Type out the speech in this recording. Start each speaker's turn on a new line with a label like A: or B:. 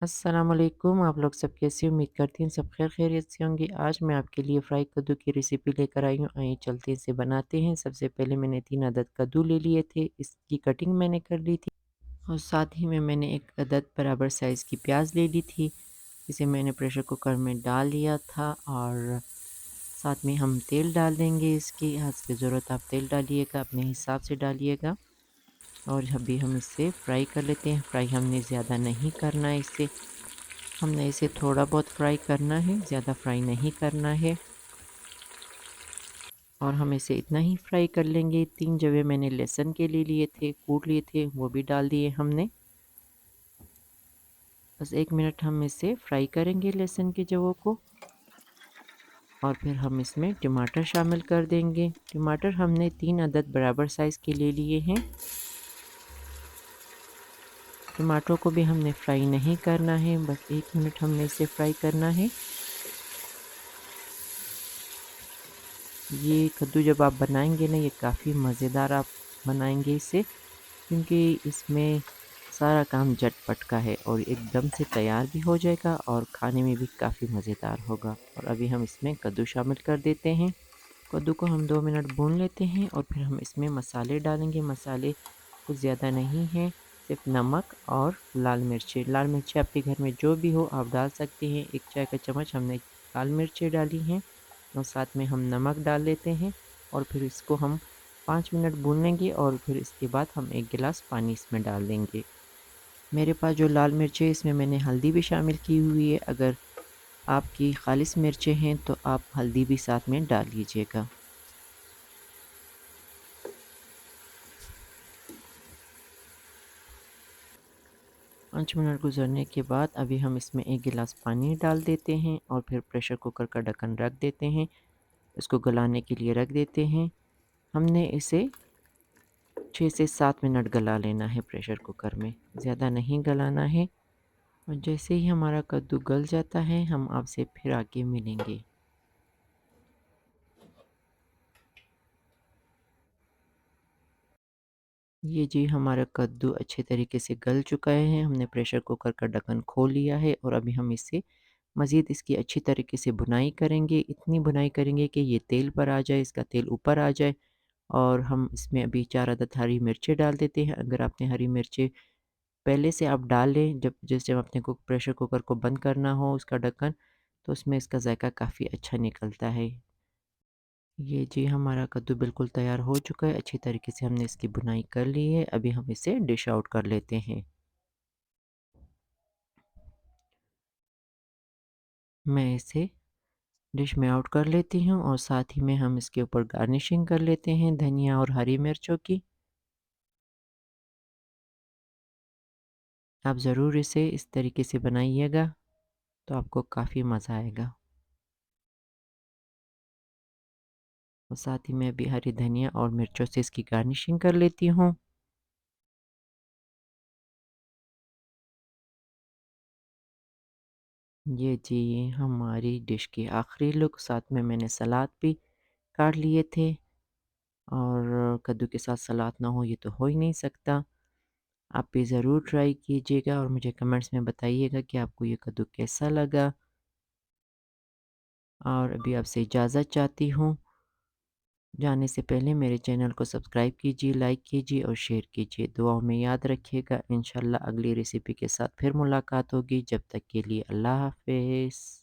A: अस्सलामुअलैकुम। आप लोग सब कैसे हो? उम्मीद करती हूँ सब खैरियत से होंगे। आज मैं आपके लिए फ्राई कद्दू की रेसिपी लेकर आई हूँ। आइए चलते इसे बनाते हैं। सबसे पहले मैंने 3 अदद कद्दू ले लिए थे, इसकी कटिंग मैंने कर ली थी और साथ ही में मैंने 1 अदद बराबर साइज़ की प्याज ले ली थी, इसे मैंने प्रेशर कुकर में डाल लिया था और साथ में हम तेल डाल देंगे। इसकी हस्ब ज़रूरत आप तेल डालिएगा, अपने हिसाब से डालिएगा और अभी हम इसे फ्राई कर लेते हैं। फ्राई हमने ज़्यादा नहीं करना है इसे, हमने इसे थोड़ा बहुत फ्राई करना है, ज़्यादा फ्राई नहीं करना है और हम इसे इतना ही फ्राई कर लेंगे। 3 जवे मैंने लहसुन के ले लिए थे, कूट लिए थे, वो भी डाल दिए हमने। बस 1 मिनट हम इसे फ्राई करेंगे लहसुन की जवों को और फिर हम इसमें टमाटर शामिल कर देंगे। टमाटर हमने 3 अदद बराबर साइज़ के ले लिए हैं। टमाटरों को भी हमने फ्राई नहीं करना है, बस 1 मिनट हमने इसे फ्राई करना है। ये कद्दू जब आप बनाएंगे ना, ये काफ़ी मज़ेदार आप बनाएंगे इसे, क्योंकि इसमें सारा काम झटपट का है और एकदम से तैयार भी हो जाएगा और खाने में भी काफ़ी मज़ेदार होगा। और अभी हम इसमें कद्दू शामिल कर देते हैं। कद्दू को हम 2 मिनट भून लेते हैं और फिर हम इसमें मसाले डालेंगे। मसाले कुछ ज़्यादा नहीं हैं, सिर्फ नमक और लाल मिर्ची। लाल मिर्ची आपके घर में जो भी हो आप डाल सकते हैं। 1 चाय का चम्मच हमने लाल मिर्ची डाली हैं और साथ में हम नमक डाल लेते हैं और फिर इसको हम 5 मिनट भून लेंगे और फिर इसके बाद हम 1 गिलास पानी इसमें डाल देंगे। मेरे पास जो लाल मिर्च है इसमें मैंने हल्दी भी शामिल की हुई है। अगर आपकी खालिस मिर्चें हैं तो आप हल्दी भी साथ में डाल लीजिएगा। 5 मिनट गुजरने के बाद अभी हम इसमें 1 गिलास पानी डाल देते हैं और फिर प्रेशर कुकर का ढक्कन रख देते हैं। इसको गलाने के लिए रख देते हैं। हमने इसे 6 से 7 मिनट गला लेना है प्रेशर कुकर में, ज़्यादा नहीं गलाना है। और जैसे ही हमारा कद्दू गल जाता है हम आपसे फिर आगे मिलेंगे। ये जी हमारा कद्दू अच्छे तरीके से गल चुका है। हमने प्रेशर कुकर का ढक्कन खोल लिया है और अभी हम इससे मज़ीद इसकी अच्छी तरीके से भुनाई करेंगे। इतनी भुनाई करेंगे कि ये तेल पर आ जाए, इसका तेल ऊपर आ जाए। और हम इसमें अभी 4 अदद हरी मिर्चें डाल देते हैं। अगर आपने हरी मिर्चें पहले से आप डाल लें, जब अपने को प्रेशर कुकर को बंद करना हो उसका ढक्कन, तो उसमें इसका जायका काफ़ी अच्छा निकलता है। ये जी हमारा कद्दू बिल्कुल तैयार हो चुका है। अच्छी तरीके से हमने इसकी भुनाई कर ली है। अभी हम इसे डिश आउट कर लेते हैं। मैं इसे डिश में आउट कर लेती हूँ और साथ ही में हम इसके ऊपर गार्निशिंग कर लेते हैं धनिया और हरी मिर्चों की। आप ज़रूर इसे इस तरीके से बनाइएगा, तो आपको काफ़ी मज़ा आएगा। और साथ ही मैं अभी हरी धनिया और मिर्चों से इसकी गार्निशिंग कर लेती हूँ। ये जी हमारी डिश की आखिरी लुक, साथ में मैंने सलाद भी काट लिए थे और कद्दू के साथ सलाद ना हो ये तो हो ही नहीं सकता। आप भी ज़रूर ट्राई कीजिएगा और मुझे कमेंट्स में बताइएगा कि आपको ये कद्दू कैसा लगा। और अभी आपसे इजाज़त चाहती हूँ। जाने से पहले मेरे चैनल को सब्सक्राइब कीजिए, लाइक कीजिए और शेयर कीजिए। दुआओं में याद रखिएगा। इंशाल्लाह अगली रेसिपी के साथ फिर मुलाकात होगी। जब तक के लिए अल्लाह हाफ़िज़।